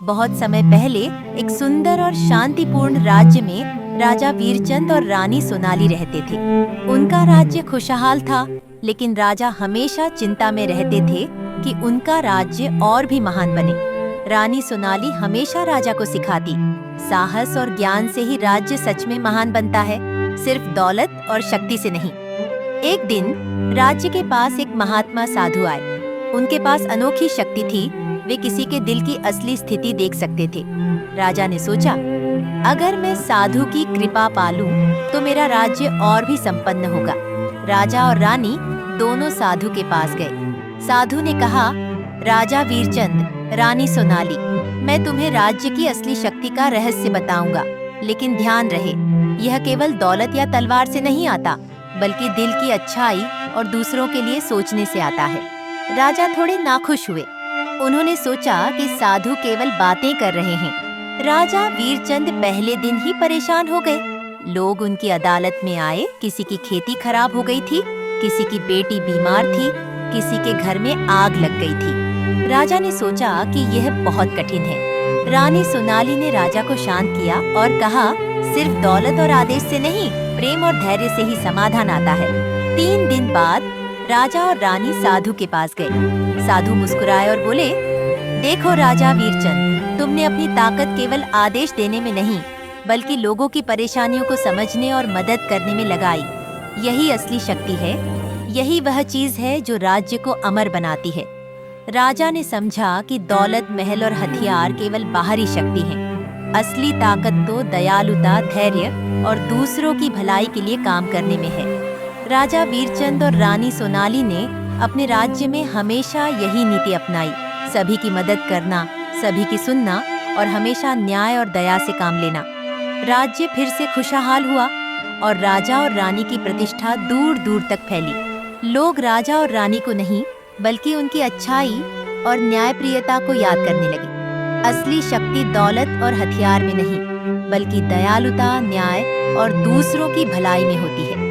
बहुत समय पहले एक सुंदर और शांतिपूर्ण राज्य में राजा वीरचंद और रानी सोनाली रहते थे। उनका राज्य खुशहाल था, लेकिन राजा हमेशा चिंता में रहते थे कि उनका राज्य और भी महान बने। रानी सोनाली हमेशा राजा को सिखाती, साहस और ज्ञान से ही राज्य सच में महान बनता है, सिर्फ दौलत और शक्ति से नहीं। एक दिन राज्य के पास एक महात्मा साधु आए। उनके पास अनोखी शक्ति थी, वे किसी के दिल की असली स्थिति देख सकते थे। राजा ने सोचा, अगर मैं साधु की कृपा पालूं, तो मेरा राज्य और भी संपन्न होगा। राजा और रानी दोनों साधु के पास गए। साधु ने कहा, राजा वीरचंद, रानी सोनाली, मैं तुम्हें राज्य की असली शक्ति का रहस्य बताऊंगा, लेकिन ध्यान रहे, यह केवल दौलत या तलवार से नहीं आता, बल्कि दिल की अच्छाई और दूसरों के लिए सोचने से आता है। राजा थोड़े नाखुश हुए। उन्होंने सोचा कि साधु केवल बातें कर रहे हैं। राजा वीरचंद पहले दिन ही परेशान हो गए। लोग उनकी अदालत में आए, किसी की खेती खराब हो गई थी, किसी की बेटी बीमार थी, किसी के घर में आग लग गई थी। राजा ने सोचा कि यह बहुत कठिन है। रानी सोनाली ने राजा को शांत किया और कहा, सिर्फ दौलत और आदेश से नहीं, प्रेम और धैर्य से ही समाधान आता है। 3 दिन बाद राजा और रानी साधु के पास गए। साधु मुस्कुराए और बोले, देखो राजा वीरचंद, तुमने अपनी ताकत केवल आदेश देने में नहीं, बल्कि लोगों की परेशानियों को समझने और मदद करने में लगाई। यही असली शक्ति है, यही वह चीज है जो राज्य को अमर बनाती है। राजा ने समझा कि दौलत, महल और हथियार केवल बाहरी शक्ति हैं। असली ताकत तो दयालुता, धैर्य और दूसरों की भलाई के लिए काम करने में है। राजा वीरचंद और रानी सोनाली ने अपने राज्य में हमेशा यही नीति अपनाई, सभी की मदद करना, सभी की सुनना और हमेशा न्याय और दया से काम लेना। राज्य फिर से खुशहाल हुआ और राजा और रानी की प्रतिष्ठा दूर दूर तक फैली। लोग राजा और रानी को नहीं, बल्कि उनकी अच्छाई और न्यायप्रियता को याद करने लगे। असली शक्ति दौलत और हथियार में नहीं, बल्कि दयालुता, न्याय और दूसरों की भलाई में होती है।